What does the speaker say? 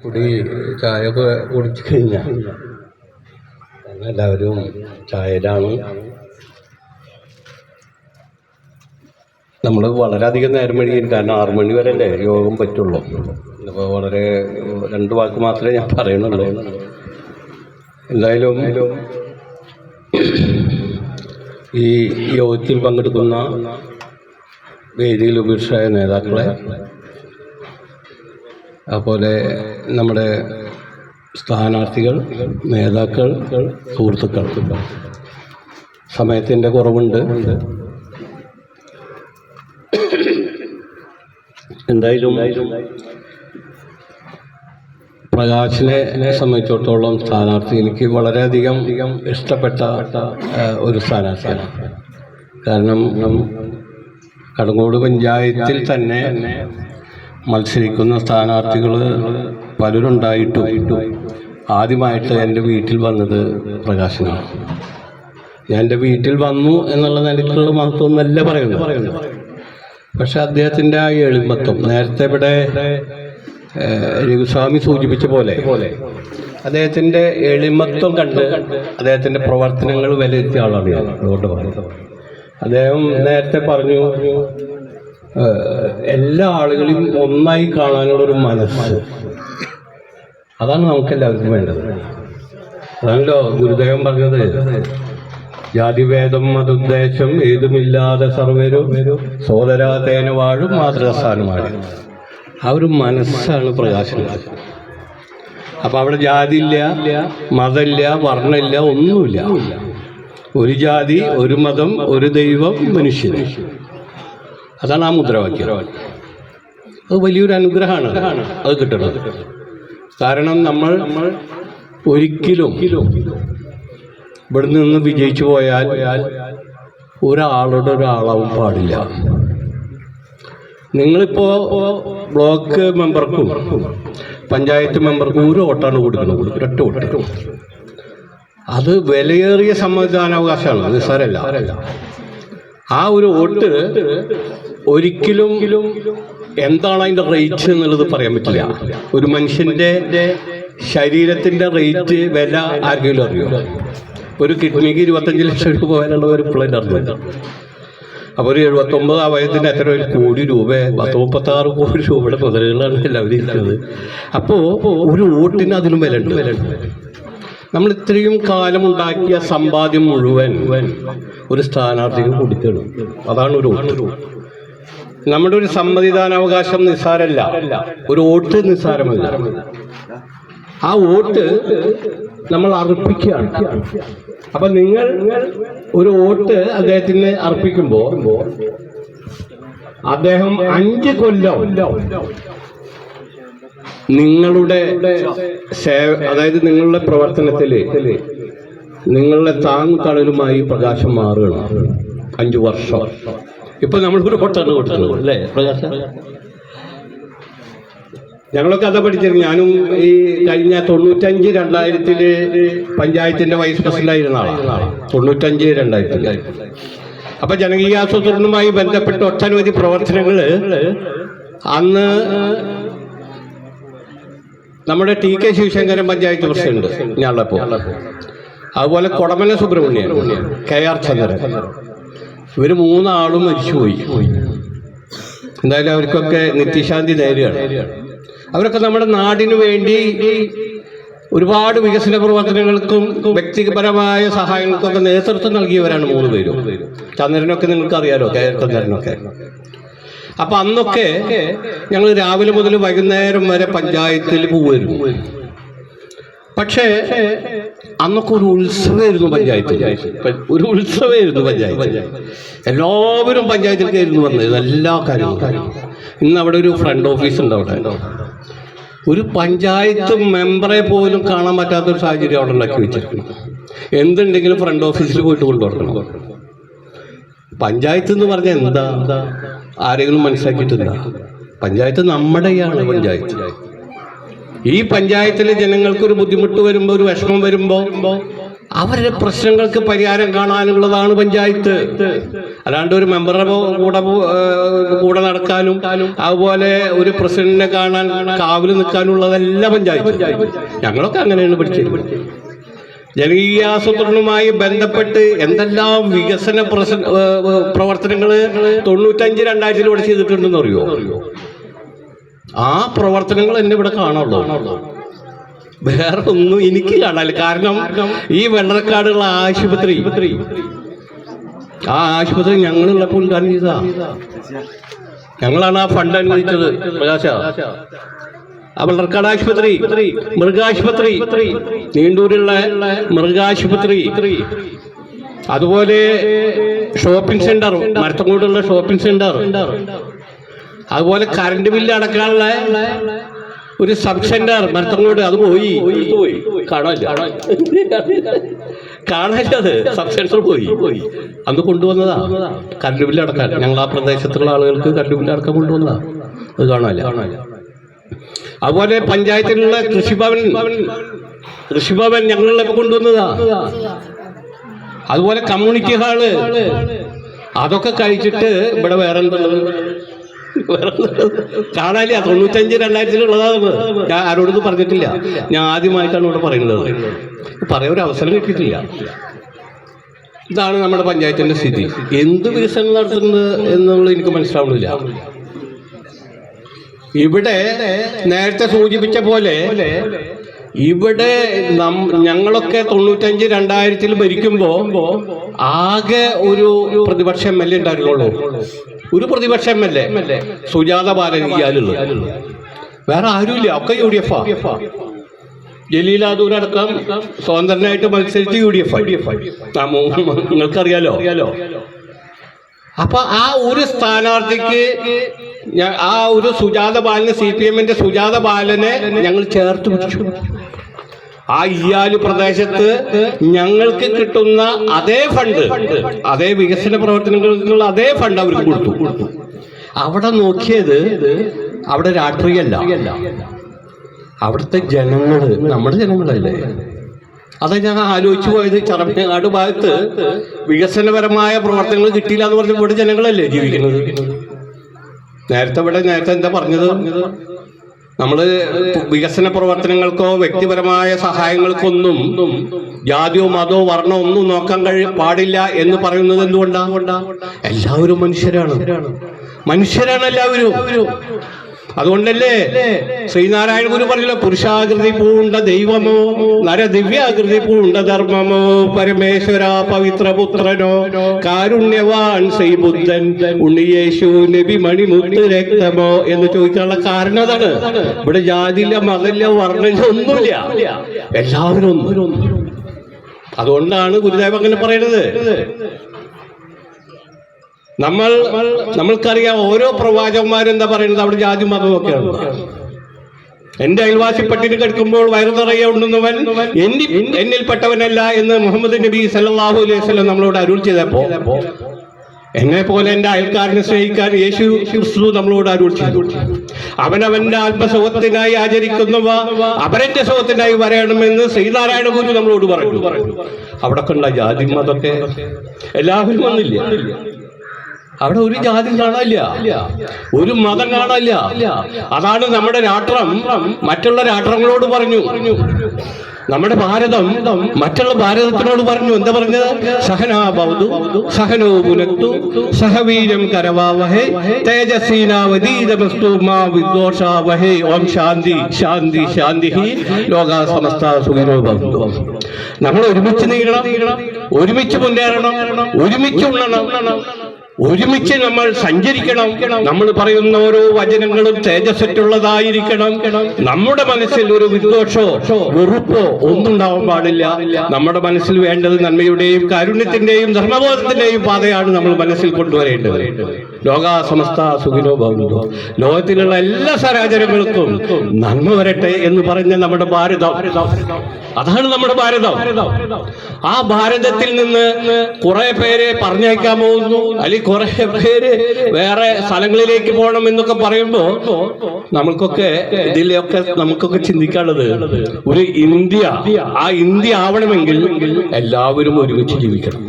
കുടി ചായ ഒക്കെ കുടിച്ചു കഴിഞ്ഞാൽ എല്ലാവരും ചായയിലാണ്. നമ്മൾ വളരെയധികം നേരം വൈകിയിരിക്കും, കാരണം 6 മണി വരെ അല്ലേ യോഗം പറ്റുള്ളൂ. അപ്പോൾ വളരെ 2 വാക്ക് മാത്രമേ ഞാൻ പറയുന്നുള്ളൂ. എന്തായാലും ഈ യോഗത്തിൽ പങ്കെടുക്കുന്ന വേദിയിൽ ഉപേക്ഷയായ നേതാക്കളെ, അതുപോലെ നമ്മുടെ സ്ഥാനാർത്ഥികൾ, നേതാക്കൾ, സുഹൃത്തുക്കൾ, സമയത്തിൻ്റെ കുറവുണ്ട്. എന്തായാലും പ്രകാശിനെ സംബന്ധിച്ചിടത്തോളം സ്ഥാനാർത്ഥി എനിക്ക് വളരെയധികം ഇഷ്ടപ്പെട്ട ഒരു സ്ഥാനാർത്ഥിയാണ്. കാരണം കടങ്ങോട് പഞ്ചായത്തിൽ തന്നെ മത്സരിക്കുന്ന സ്ഥാനാർത്ഥികൾ പലരുണ്ടായിട്ടും ആദ്യമായിട്ട് എൻ്റെ വീട്ടിൽ വന്നത് പ്രകാശനാണ്. ഞാൻ എൻ്റെ വീട്ടിൽ വന്നു എന്നുള്ള നിലയ്ക്കുള്ള മഹത്വമൊന്നല്ല പറയുന്നത്. പക്ഷെ അദ്ദേഹത്തിൻ്റെ ആ എളിമത്വം, നേരത്തെ ഇവിടെ രഘുസ്വാമി സൂചിപ്പിച്ച പോലെ അദ്ദേഹത്തിൻ്റെ എളിമത്വം കണ്ട് അദ്ദേഹത്തിൻ്റെ പ്രവർത്തനങ്ങൾ വിലയിരുത്തിയ ആളാണ് ഞാൻ. അതുകൊണ്ട് പറയുന്നത്, അദ്ദേഹം നേരത്തെ പറഞ്ഞു എല്ലാ ആളുകളെയും ഒന്നായി കാണാനുള്ളൊരു മനസ്സ്, അതാണ് നമുക്കെല്ലാവർക്കും വേണ്ടത്. അതാണല്ലോ ഗുരുദേവൻ പറഞ്ഞത്, ജാതിഭേദം മതുദ്ദേശം ഏതുമില്ലാതെ സർവരും സോദരാതേന വാഴും മാതൃസ്ഥാനമാണ്. ആ ഒരു മനസ്സാണ് പ്രകാശനം. അപ്പം അവിടെ ജാതിയില്ല, മതമില്ല, വർണ്ണമില്ല, ഒന്നുമില്ല. ഒരു ജാതി, ഒരു മതം, ഒരു ദൈവം, മനുഷ്യൻ. അതാണ് ആ മുദ്രാവാക്യം. അത് വലിയൊരു അനുഗ്രഹമാണ് അത് കിട്ടുന്നത്. കാരണം നമ്മൾ ഒരിക്കലും ഇവിടെ നിന്ന് വിജയിച്ചു പോയാൽ ഒരാളാവും പാടില്ല. നിങ്ങളിപ്പോൾ ബ്ലോക്ക് മെമ്പർക്കും പഞ്ചായത്ത് മെമ്പർക്കും ഒരു വോട്ടാണ് കൊടുക്കുന്നത്, ഒരൊറ്റ വോട്ട്. അത് വിലയേറിയ സമ്മതിദാനാവകാശമാണ്, നിസ്സാരമല്ല. ആ ഒരു വോട്ട് ഒരിക്കലും എന്താണ് അതിൻ്റെ റേറ്റ് എന്നുള്ളത് പറയാൻ പറ്റില്ല. ഒരു മനുഷ്യൻ്റെ ശരീരത്തിൻ്റെ റേറ്റ്, വില ആർക്കെങ്കിലും അറിയോ? ഒരു കിഡ്നിക്ക് 25 ലക്ഷം രൂപ വിലയുള്ള ഒരു പിള്ളേർ അറിഞ്ഞു. അപ്പോൾ ഒരു 79 ആ വയസ്സിൻ്റെ എത്ര, 1 കോടി രൂപ, 36 കോടി രൂപയുടെ മുതലുകളാണ് എല്ലാവരും ഇരിക്കുന്നത്. അപ്പോൾ ഒരു വോട്ടിന് അതിലും വില ഉണ്ട്. നമ്മൾ ഇത്രയും കാലം ഉണ്ടാക്കിയ സമ്പാദ്യം മുഴുവൻ ഒരു സ്ഥാനാർത്ഥിക്ക് കൊടുക്കണം. അതാണ് ഒരു വോട്ട്. നമ്മുടെ ഒരു സമ്മതിദാനാവകാശം നിസ്സാരമല്ല, ഒരു വോട്ട് നിസ്സാരമല്ല. ആ വോട്ട് നമ്മൾ അർപ്പിക്കുകയാണ്. അപ്പം നിങ്ങൾ ഒരു വോട്ട് അദ്ദേഹത്തിന് അർപ്പിക്കുമ്പോൾ അദ്ദേഹം 5 കൊല്ലം നിങ്ങളുടെ അതായത് നിങ്ങളുടെ പ്രവർത്തനത്തിൽ നിങ്ങളുടെ താങ്ങുതണലുമായി പ്രകാശം മാറുകയാണ്. 5 വർഷം. ഇപ്പൊ നമ്മൾക്കൊരു വോട്ടാണ് കൊടുക്കുന്നത് അല്ലേ പ്രകാശം? ഞങ്ങളൊക്കെ അതാ പഠിച്ചിരുന്നു. ഞാനും ഈ കഴിഞ്ഞ 95-2000 പഞ്ചായത്തിന്റെ വൈസ് പ്രസിഡന്റായിരുന്ന ആളാണ്. 95-2000. അപ്പൊ ജനകീയാസൂത്രണവുമായി ബന്ധപ്പെട്ട് ഒട്ടനവധി പ്രവർത്തനങ്ങൾ അന്ന് നമ്മുടെ TK ശിവശങ്കരൻ പഞ്ചായത്ത് പ്രസിഡന്റ് ഞാനുള്ളപ്പോൾ, അതുപോലെ കൊടമല സുബ്രഹ്മണ്യൻ, KR ചന്ദ്രൻ, ഇവർ 3 ആളും മരിച്ചുപോയി. എന്തായാലും അവർക്കൊക്കെ നിത്യശാന്തി നേരുകയാണ്. അവരൊക്കെ നമ്മുടെ നാടിനു വേണ്ടി ഒരുപാട് വികസന പ്രവർത്തനങ്ങൾക്കും വ്യക്തിപരമായ സഹായങ്ങൾക്കൊക്കെ നേതൃത്വം നൽകിയവരാണ് 3 പേരും. ചന്ദ്രനൊക്കെ നിങ്ങൾക്ക് അറിയാലോ, KR ചന്ദ്രനൊക്കെ. അപ്പൊ അന്നൊക്കെ ഞങ്ങൾ രാവിലെ മുതൽ വൈകുന്നേരം വരെ പഞ്ചായത്തിൽ പോവുമായിരുന്നു. പക്ഷേ അന്നൊക്കെ ഒരു ഉത്സവമായിരുന്നു പഞ്ചായത്തിൽ. ഒരു ഉത്സവമായിരുന്നു പഞ്ചായത്ത്. എല്ലാവരും പഞ്ചായത്തിൽ കയറുന്നു വന്നത്, എല്ലാ കാര്യങ്ങളും. ഇന്ന് അവിടെ ഒരു ഫ്രണ്ട് ഓഫീസ് ഉണ്ട്. അവിടെ ഒരു പഞ്ചായത്ത് മെമ്പറെ പോലും കാണാൻ പറ്റാത്തൊരു സാഹചര്യം അവിടെ ഉണ്ടാക്കി വെച്ചിരിക്കണം. എന്തുണ്ടെങ്കിലും ഫ്രണ്ട് ഓഫീസിൽ പോയിട്ട് കൊണ്ടുവരണം. പഞ്ചായത്ത് എന്ന് പറഞ്ഞാൽ എന്താ, ആരെങ്കിലും മനസ്സിലാക്കിയിട്ടില്ല. പഞ്ചായത്ത് നമ്മുടെയാണ് പഞ്ചായത്ത്. ഈ പഞ്ചായത്തിലെ ജനങ്ങൾക്കൊരു ബുദ്ധിമുട്ട് വരുമ്പോൾ, ഒരു വിഷമം വരുമ്പോൾ അവരുടെ പ്രശ്നങ്ങൾക്ക് പരിഹാരം കാണാനുള്ളതാണ് പഞ്ചായത്ത്. അല്ലാണ്ട് ഒരു മെമ്പറുടെ കൂടെ നടക്കാനും അതുപോലെ ഒരു പ്രസിഡന്റിനെ കാണാൻ കാവല് നിൽക്കാനുള്ളതല്ല പഞ്ചായത്ത്. ഞങ്ങളൊക്കെ അങ്ങനെയാണ് പഠിച്ചത്. ജനകീയാസൂത്രണവുമായി ബന്ധപ്പെട്ട് എന്തെല്ലാം വികസന പ്രവർത്തനങ്ങൾ 95-2000 ഇവിടെ ചെയ്തിട്ടുണ്ടെന്ന് അറിയോ? ആ പ്രവർത്തനങ്ങൾ എന്നെ ഇവിടെ കാണുള്ളൂ, വേറെ ഒന്നും എനിക്ക് കാണാനില്ല. കാരണം ഈ വെള്ളറക്കാടുള്ള ആശുപത്രി, ആ ആശുപത്രി ഞങ്ങളുള്ളപ്പോൾ ഉദ്ഘാടനം ചെയ്തതാ. ഞങ്ങളാണ് ആ ഫണ്ട് അനുവദിച്ചത്. പ്രകാശ, ആ വെള്ളറക്കാട് ആശുപത്രി, മൃഗാശുപത്രി, നീണ്ടൂരുള്ള മൃഗാശുപത്രി, അതുപോലെ ഷോപ്പിംഗ് സെന്റർ, മരത്തങ്ങോട്ടുള്ള ഷോപ്പിംഗ് സെന്റർ, അതുപോലെ കറണ്ട് ബില്ല് അടക്കാനുള്ള ഒരു സബ് സെന്റർ മരത്തങ്ങോട്, അത് പോയി കാണാനില്ല. സബ് സെന്റർ പോയി അന്ന് കൊണ്ടുവന്നതാ കറണ്ട് ബില്ല് അടക്കാൻ. ഞങ്ങൾ ആ പ്രദേശത്തുള്ള ആളുകൾക്ക് കറണ്ട് ബില്ല് അടക്കാൻ കൊണ്ടുവന്നതാ, അത് കാണാനില്ല. അതുപോലെ പഞ്ചായത്തിലുള്ള കൃഷിഭവൻ ഞങ്ങളിലൊക്കെ കൊണ്ടുവന്നതാ. അതുപോലെ കമ്മ്യൂണിറ്റി ഹാള്, അതൊക്കെ കഴിച്ചിട്ട് ഇവിടെ വേറെ എന്തുള്ളത് കാണാനില്ല. 95-2000 ഞാൻ ആരോടൊന്നും പറഞ്ഞിട്ടില്ല. ഞാൻ ആദ്യമായിട്ടാണ് ഇവിടെ പറയുന്നത്. പറയാൻ ഒരു അവസരം കിട്ടിയിട്ടില്ല. ഇതാണ് നമ്മുടെ പഞ്ചായത്തിന്റെ സ്ഥിതി. എന്ത് വികസനം നടത്തുന്നത് എന്നുള്ളത് എനിക്ക് മനസ്സിലാവുന്നില്ല. ഇവിടെ നേരത്തെ സൂചിപ്പിച്ച പോലെ ഇവിടെ ഞങ്ങളൊക്കെ 95-2000 ഭരിക്കുമ്പോ ആകെ ഒരു പ്രതിപക്ഷ MLA ഉണ്ടായിരുന്നുള്ളൂ. ഒരു പ്രതിപക്ഷ MLA സുജാത ബാലൻ ഇയാളുള്ളൂ, വേറെ ആരുമില്ല. ഒക്കെ UDF. ജലീലാദൂരടക്കം സ്വതന്ത്രനായിട്ട് മത്സരിച്ച് UDF. നിങ്ങൾക്കറിയാലോ. അപ്പൊ ആ ഒരു സ്ഥാനാർത്ഥിക്ക് ആ ഒരു സുജാത ബാലന്, CPM-ന്റെ സുജാത ബാലനെ ഞങ്ങൾ ചേർത്ത് പിടിച്ചു. ആ ഇയാല് പ്രദേശത്ത് ഞങ്ങൾക്ക് കിട്ടുന്ന അതേ ഫണ്ട്, അതേ വികസന പ്രവർത്തനങ്ങൾക്കുള്ള അതേ ഫണ്ട് അവർക്ക് കൊടുത്തു. അവിടെ നോക്കിയത് അവിടെ രാഷ്ട്രീയമല്ല, അവിടുത്തെ ജനങ്ങള് നമ്മുടെ ജനങ്ങളല്ലേ. അതാ ഞാൻ ആലോചിച്ചു പോയത്. ചറപ്പനാട് ഭാഗത്ത് വികസനപരമായ പ്രവർത്തനങ്ങൾ കിട്ടിയില്ല എന്ന് പറഞ്ഞ ഇവിടെ ജനങ്ങളല്ലേ ജീവിക്കുന്നത്. നേരത്തെ എന്താ പറഞ്ഞത്? നമ്മള് വികസന പ്രവർത്തനങ്ങൾക്കോ വ്യക്തിപരമായ സഹായങ്ങൾക്കൊന്നും ജാതിയോ മതമോ വർണ്ണമോ ഒന്നും നോക്കാൻ പാടില്ല എന്ന് പറയുന്നത് എന്തുകൊണ്ടാ? എല്ലാവരും മനുഷ്യരാണ് എല്ലാവരും. അതുകൊണ്ടല്ലേ ശ്രീനാരായണ ഗുരു പറഞ്ഞല്ലോ, പുരുഷാകൃതി പൂണ്ട ദൈവമോ നരദിവ്യാകൃതി പൂണ്ട ധർമ്മമോ പരമേശ്വര പവിത്രപുത്രനോ കാരുണ്യവാൻ ശ്രീബുദ്ധൻ ഉണ്ണിയേശു നബി മണിമുത്ത് രക്തമോ എന്ന് ചോദിക്കാനുള്ള കാരണം അതാണ്. ഇവിടെ ജാതിയില്ല, മതമില്ല, വർണ്ണമില്ല, ഒന്നുമില്ല, എല്ലാവരും ഒന്നും. അതുകൊണ്ടാണ് ഗുരുദേവൻ അങ്ങനെ പറയുന്നത്. നമ്മൾക്കറിയാം ഓരോ പ്രവാചകന്മാരും എന്താ പറയുന്നത്, അവിടെ ജാതി മതമൊക്കെയാണ്. എന്റെ അയൽവാസി പട്ടിണി കിടക്കുമ്പോൾ വയറു നിറയെ ഉണ്ണുന്നവൻ എന്നിൽപ്പെട്ടവനല്ല എന്ന് മുഹമ്മദ് നബി സല്ലല്ലാഹു അലൈഹി വസല്ലം നമ്മളോട് അരുൾ ചെയ്തപ്പോ, എന്നെ പോലെ എന്റെ അയൽക്കാരനെ സ്നേഹിക്കാൻ യേശു ക്രിസ്തു നമ്മളോട് അരുൾ ചെയ്തു. അവനവന്റെ ആത്മസുഖത്തിനായി ആചരിക്കുന്നവ അവരന്റെ സുഖത്തിനായി വരണമെന്ന് ശ്രീനാരായണ ഗുരു നമ്മളോട് പറഞ്ഞു. അവിടെ കണ്ട ജാതി മതമൊക്കെ എല്ലാവരും വന്നില്ല. അവിടെ ഒരു ജാതി കാണാനില്ല, ഒരു മതം കാണാനില്ല. അതാണ് നമ്മുടെ രാഷ്ട്രം മറ്റുള്ള രാഷ്ട്രങ്ങളോട് പറഞ്ഞു. നമ്മുടെ ഭാരതം മറ്റുള്ള ഭാരതത്തിനോട് പറഞ്ഞു. എന്താ പറഞ്ഞത്? സഹനാഭവതു സഹനോ പുനക്തു സഹവീര്യം കരവാവഹേ തേജസ്വീനാവതീതമസ്തു മാ വിദ്വേഷാവഹേ. ഓം ശാന്തി ശാന്തി ശാന്തി ലോകാ സമസ്ത സുഖിനോ ഭവന്തു. നമ്മൾ ഒരുമിച്ച് നീങ്ങണം, ഒരുമിച്ച് മുന്നേറണം, ഒരുമിച്ച് ഉണ്ണണം, ഒരുമിച്ച് നമ്മൾ സഞ്ചരിക്കണം. നമ്മൾ പറയുന്ന ഓരോ വചനങ്ങളും തേജസ്സുള്ളതായിരിക്കണം. നമ്മുടെ മനസ്സിൽ ഒരു വിദ്വേഷോ വെറുപ്പോ ഒന്നും ഉണ്ടാവാൻ പാടില്ല. നമ്മുടെ മനസ്സിൽ വേണ്ടത് നന്മയുടെയും കാരുണ്യത്തിന്റെയും ധർമ്മബോധത്തിന്റെയും പാതയാണ് നമ്മൾ മനസ്സിൽ കൊണ്ടുവരേണ്ടത്. ലോകാ സമസ്ത സുഖിനോ ഭവന്തു. ലോകത്തിലുള്ള എല്ലാ സരാചരങ്ങൾക്കും നന്മ വരട്ടെ എന്ന് പറഞ്ഞ നമ്മുടെ ഭാരതം, അതാണ് നമ്മുടെ ഭാരതം. ആ ഭാരതത്തിൽ നിന്ന് കുറെ പേരെ പറഞ്ഞയക്കാൻ പോകുന്നു, അല്ലെങ്കിൽ കുറെ പേര് വേറെ സ്ഥലങ്ങളിലേക്ക് പോകണം എന്നൊക്കെ പറയുമ്പോ നമുക്കൊക്കെ ചിന്തിക്കാനുള്ളത് ഒരു ഇന്ത്യ, ആ ഇന്ത്യ ആവണമെങ്കിൽ എല്ലാവരും ഒരുമിച്ച് ജീവിക്കണം.